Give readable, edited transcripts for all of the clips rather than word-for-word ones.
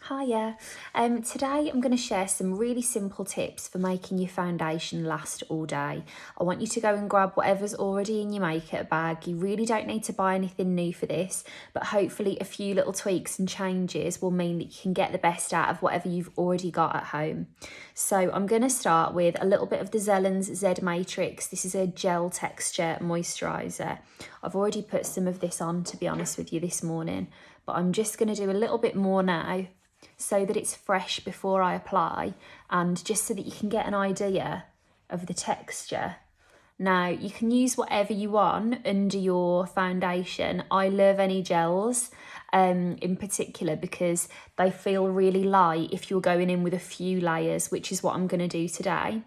Hiya. Today I'm going to share some really simple tips for making your foundation last all day. I want you to go and grab whatever's already in your makeup bag. You really don't need to buy anything new for this, but hopefully a few little tweaks and changes will mean that you can get the best out of whatever you've already got at home. So I'm going to start with a little bit of the Zellens Z Matrix. This is a gel texture moisturiser. I've already put some of this on, to be honest with you, this morning, but I'm just going to do a little bit more now, so that it's fresh before I apply, and just so that you can get an idea of the texture. Now, you can use whatever you want under your foundation. I love any gels in particular because they feel really light if you're going in with a few layers, which is what I'm going to do today.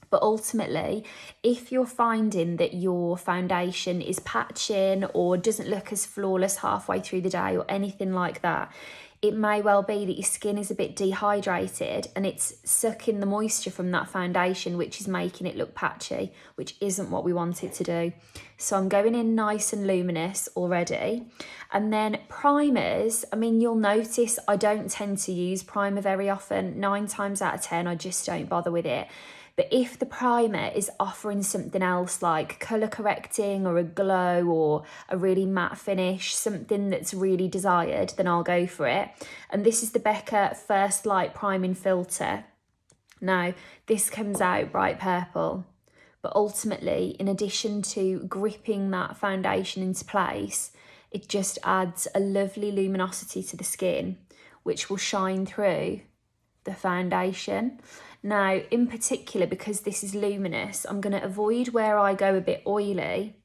But ultimately, if you're finding that your foundation is patching or doesn't look as flawless halfway through the day or anything like that, it may well be that your skin is a bit dehydrated and it's sucking the moisture from that foundation, which is making it look patchy, which isn't what we want it to do. So I'm going in nice and luminous already. And then primers, I mean, you'll notice I don't tend to use primer very often. 9 times out of 10, I just don't bother with it. But if the primer is offering something else like colour correcting or a glow or a really matte finish, something that's really desired, then I'll go for it. And this is the Becca First Light Priming Filter. Now, this comes out bright purple, but ultimately, in addition to gripping that foundation into place, it just adds a lovely luminosity to the skin, which will shine through the foundation. Now, in particular, because this is luminous, I'm going to avoid where I go a bit oily,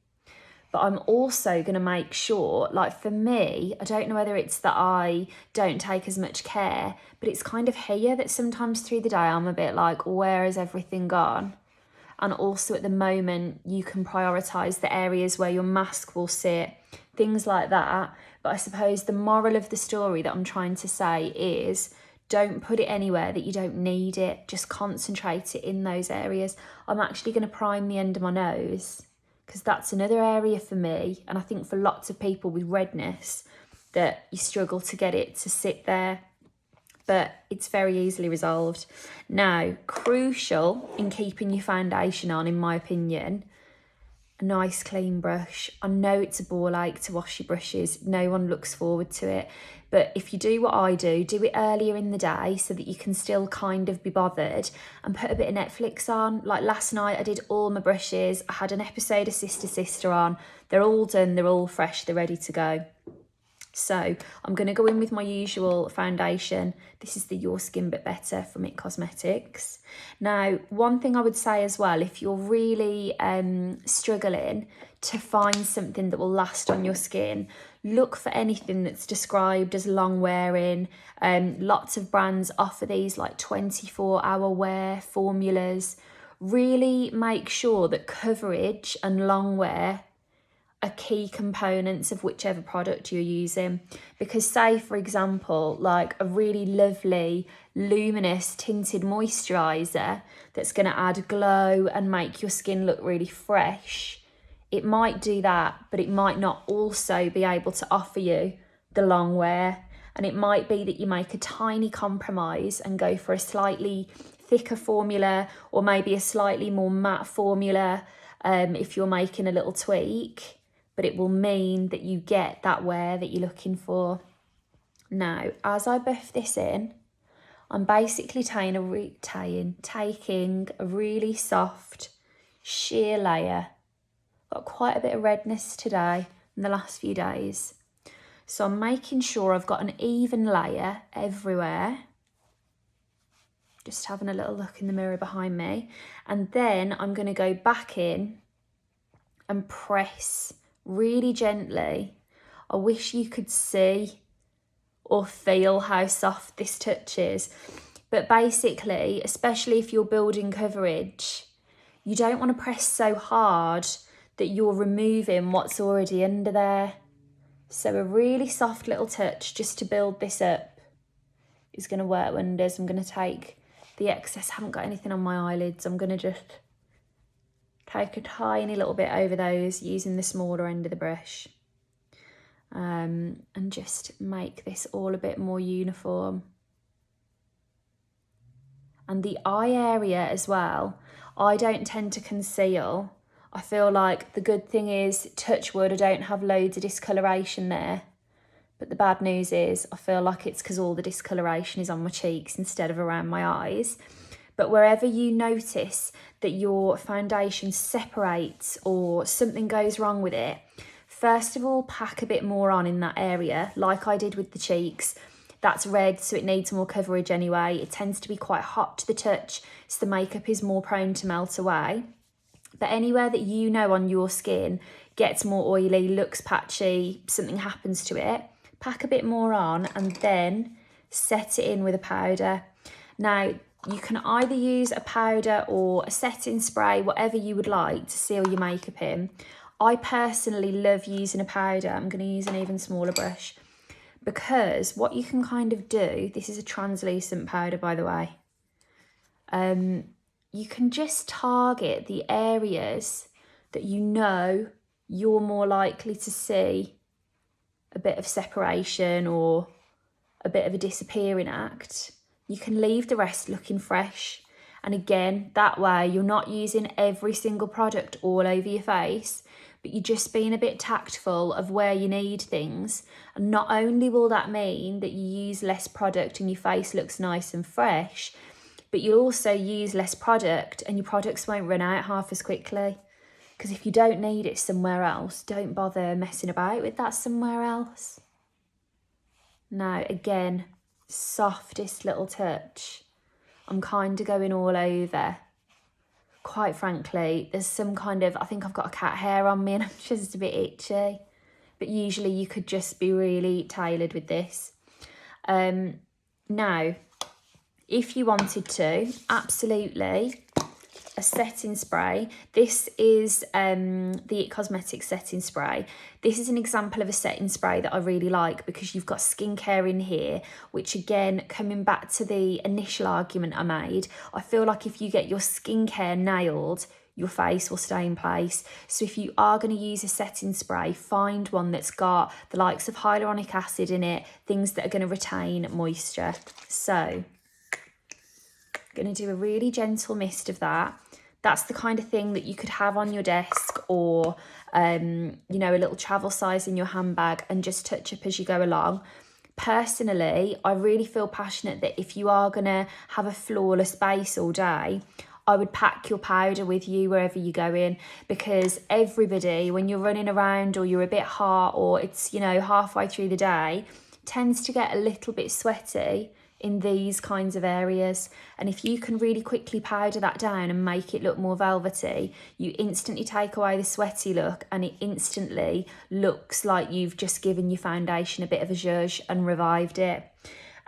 but I'm also going to make sure, like for me, I don't know whether it's that I don't take as much care, but it's kind of here that sometimes through the day I'm a bit like, where has everything gone? And also at the moment, you can prioritise the areas where your mask will sit, things like that. But I suppose the moral of the story that I'm trying to say is, don't put it anywhere that you don't need it. Just concentrate it in those areas. I'm actually going to prime the end of my nose because that's another area for me, and I think for lots of people with redness, that you struggle to get it to sit there, but it's very easily resolved. Now, crucial in keeping your foundation on, in my opinion, a nice clean brush. I know it's a ball ache to wash your brushes. No one looks forward to it. But if you do what I do it earlier in the day so that you can still kind of be bothered, and put a bit of Netflix on. Like last night, I did all my brushes. I had an episode of Sister Sister on. They're all done. They're all fresh. They're ready to go. So I'm going to go in with my usual foundation. This is the Your Skin But Better from IT Cosmetics. Now, one thing I would say as well, if you're really struggling to find something that will last on your skin, look for anything that's described as long wearing. Lots of brands offer these like 24-hour wear formulas. Really make sure that coverage and long wear are key components of whichever product you're using. Because say, for example, like a really lovely luminous tinted moisturiser that's going to add glow and make your skin look really fresh, it might do that, but it might not also be able to offer you the long wear. And it might be that you make a tiny compromise and go for a slightly thicker formula, or maybe a slightly more matte formula if you're making a little tweak, but it will mean that you get that wear that you're looking for. Now, as I buff this in, I'm basically taking a really soft sheer layer. Got quite a bit of redness today in the last few days. So I'm making sure I've got an even layer everywhere. Just having a little look in the mirror behind me. And then I'm going to go back in and press really gently. I wish you could see or feel how soft this touch is. But basically, especially if you're building coverage, you don't want to press so hard that you're removing what's already under there. So a really soft little touch just to build this up is going to work wonders. I'm going to take the excess. I haven't got anything on my eyelids. I'm going to just take a tiny little bit over those using the smaller end of the brush. and just make this all a bit more uniform. And the eye area as well, I don't tend to conceal. I feel like the good thing is, touch wood, I don't have loads of discoloration there. But the bad news is I feel like it's because all the discoloration is on my cheeks instead of around my eyes. But wherever you notice that your foundation separates or something goes wrong with it, first of all, pack a bit more on in that area, like I did with the cheeks. That's red, so it needs more coverage anyway. It tends to be quite hot to the touch, so the makeup is more prone to melt away. But anywhere that you know on your skin gets more oily, looks patchy, something happens to it, pack a bit more on and then set it in with a powder. Now, you can either use a powder or a setting spray, whatever you would like to seal your makeup in. I personally love using a powder. I'm going to use an even smaller brush because what you can kind of do, this is a translucent powder, by the way, you can just target the areas that you know you're more likely to see a bit of separation or a bit of a disappearing act. You can leave the rest looking fresh. And again, that way you're not using every single product all over your face, but you're just being a bit tactful of where you need things. And not only will that mean that you use less product and your face looks nice and fresh, but you'll also use less product and your products won't run out half as quickly. Because if you don't need it somewhere else, don't bother messing about with that somewhere else. Now, again, softest little touch. I'm kind of going all over. Quite frankly, there's some kind of, I think I've got a cat hair on me and I'm just a bit itchy. But usually you could just be really tailored with this. Now, if you wanted to, absolutely, a setting spray. This is the IT Cosmetics setting spray. This is an example of a setting spray that I really like because you've got skincare in here, which again, coming back to the initial argument I made, I feel like if you get your skincare nailed, your face will stay in place. So if you are going to use a setting spray, find one that's got the likes of hyaluronic acid in it, things that are going to retain moisture. So going to do a really gentle mist of that. That's the kind of thing that you could have on your desk or, you know, a little travel size in your handbag and just touch up as you go along. Personally, I really feel passionate that if you are going to have a flawless base all day, I would pack your powder with you wherever you go in, because everybody, when you're running around or you're a bit hot or it's, you know, halfway through the day, tends to get a little bit sweaty in these kinds of areas. And if you can really quickly powder that down and make it look more velvety, you instantly take away the sweaty look and it instantly looks like you've just given your foundation a bit of a zhuzh and revived it.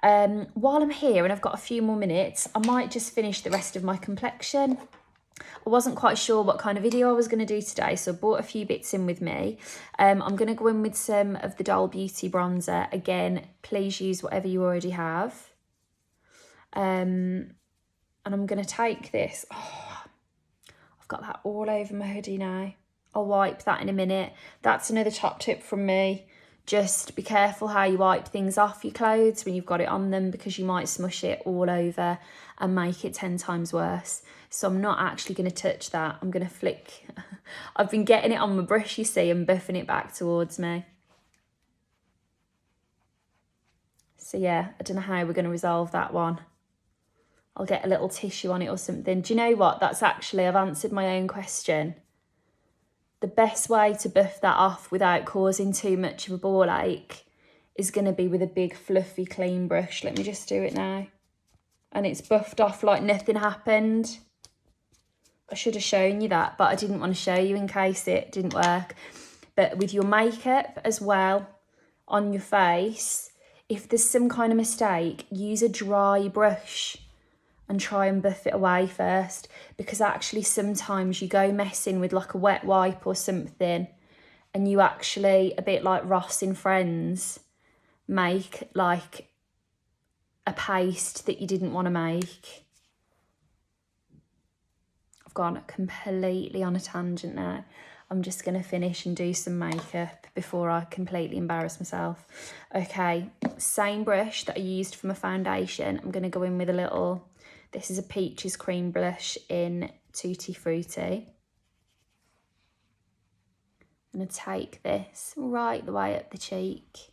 While I'm here and I've got a few more minutes, I might just finish the rest of my complexion. I wasn't quite sure what kind of video I was going to do today, so I brought a few bits in with me. I'm going to go in with some of the Doll Beauty bronzer. Again, please use whatever you already have. And I'm going to take this. Oh, I've got that all over my hoodie now. I'll wipe that in a minute. That's another top tip from me. Just be careful how you wipe things off your clothes when you've got it on them, because you might smush it all over and make it 10 times worse. So I'm not actually going to touch that. I'm going to flick. I've been getting it on my brush, you see, and buffing it back towards me. So yeah, I don't know how we're going to resolve that one. I'll get a little tissue on it or something. Do you know what? That's actually, I've answered my own question. The best way to buff that off without causing too much of a ball ache is going to be with a big fluffy clean brush. Let me just do it now. And it's buffed off like nothing happened. I should have shown you that, but I didn't want to show you in case it didn't work. But with your makeup as well on your face, if there's some kind of mistake, use a dry brush and try and buff it away first, because actually sometimes you go messing with like a wet wipe or something and you actually, a bit like Ross in Friends, make like a paste that you didn't want to make. I've gone completely on a tangent now. I'm just going to finish and do some makeup before I completely embarrass myself. Okay, same brush that I used for my foundation. I'm going to go in with a little... This is a Peaches Cream Blush in Tutti Frutti. I'm going to take this right the way up the cheek.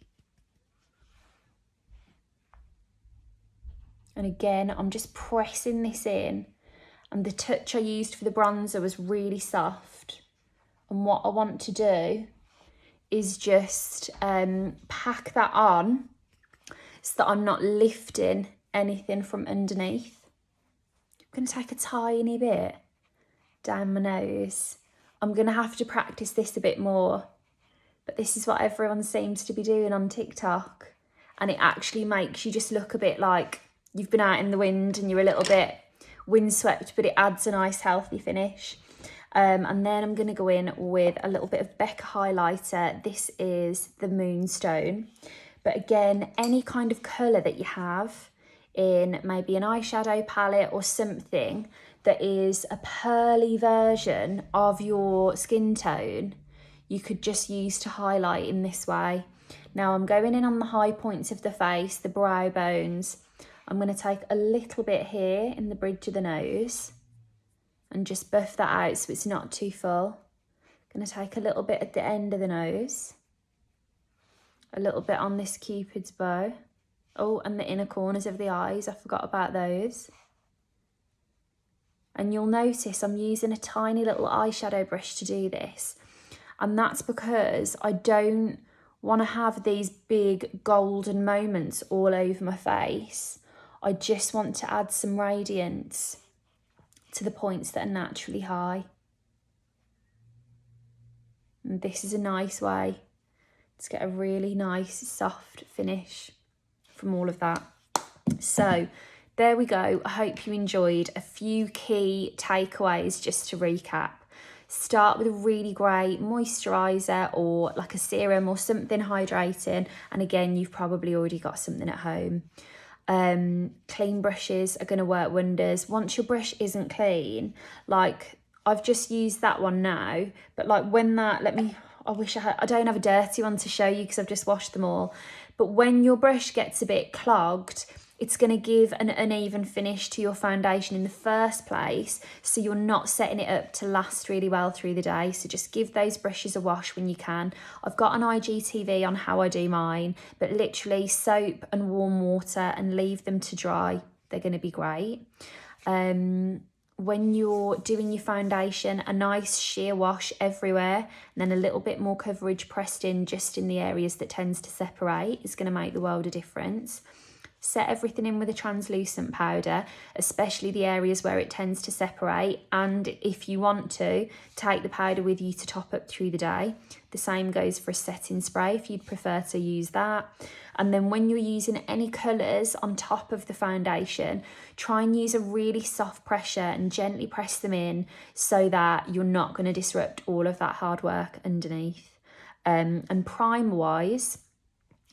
And again, I'm just pressing this in. And the touch I used for the bronzer was really soft. And what I want to do is just pack that on so that I'm not lifting anything from underneath. I'm going to take a tiny bit down my nose. I'm going to have to practice this a bit more, but this is what everyone seems to be doing on TikTok. And it actually makes you just look a bit like you've been out in the wind and you're a little bit windswept, but it adds a nice healthy finish. And then I'm going to go in with a little bit of Becca highlighter. This is the Moonstone. But again, any kind of colour that you have in maybe an eyeshadow palette or something that is a pearly version of your skin tone, you could just use to highlight in this way. Now I'm going in on the high points of the face, the brow bones. I'm going to take a little bit here in the bridge of the nose and just buff that out so it's not too full. I'm going to take a little bit at the end of the nose, a little bit on this Cupid's bow. Oh, and the inner corners of the eyes, I forgot about those. And you'll notice I'm using a tiny little eyeshadow brush to do this. And that's because I don't want to have these big golden moments all over my face. I just want to add some radiance to the points that are naturally high. And this is a nice way to get a really nice soft finish from all of that. So there we go. I hope you enjoyed. A few key takeaways just to recap. Start with a really great moisturiser or like a serum or something hydrating. And again, you've probably already got something at home. Clean brushes are going to work wonders. Once your brush isn't clean, like I've just used that one now, but like when that, I don't have a dirty one to show you because I've just washed them all. But when your brush gets a bit clogged, it's going to give an uneven finish to your foundation in the first place, so you're not setting it up to last really well through the day. So just give those brushes a wash when you can. I've got an IGTV on how I do mine, but literally soap and warm water and leave them to dry. They're going to be great. When you're doing your foundation, a nice sheer wash everywhere and then a little bit more coverage pressed in just in the areas that tends to separate is going to make the world a difference. Set everything in with a translucent powder, especially the areas where it tends to separate. And if you want to, take the powder with you to top up through the day. The same goes for a setting spray if you'd prefer to use that. And then when you're using any colours on top of the foundation, try and use a really soft pressure and gently press them in so that you're not going to disrupt all of that hard work underneath. And primer-wise,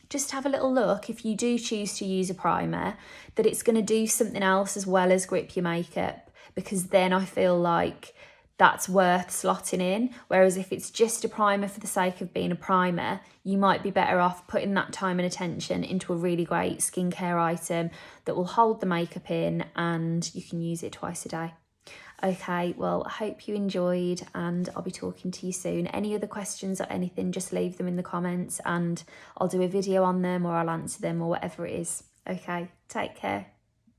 just have a little look, if you do choose to use a primer, that it's going to do something else as well as grip your makeup, because then I feel like that's worth slotting in. Whereas if it's just a primer for the sake of being a primer, you might be better off putting that time and attention into a really great skincare item that will hold the makeup in and you can use it twice a day. Okay, well, I hope you enjoyed and I'll be talking to you soon. Any other questions or anything, just leave them in the comments and I'll do a video on them or I'll answer them or whatever it is. Okay, take care.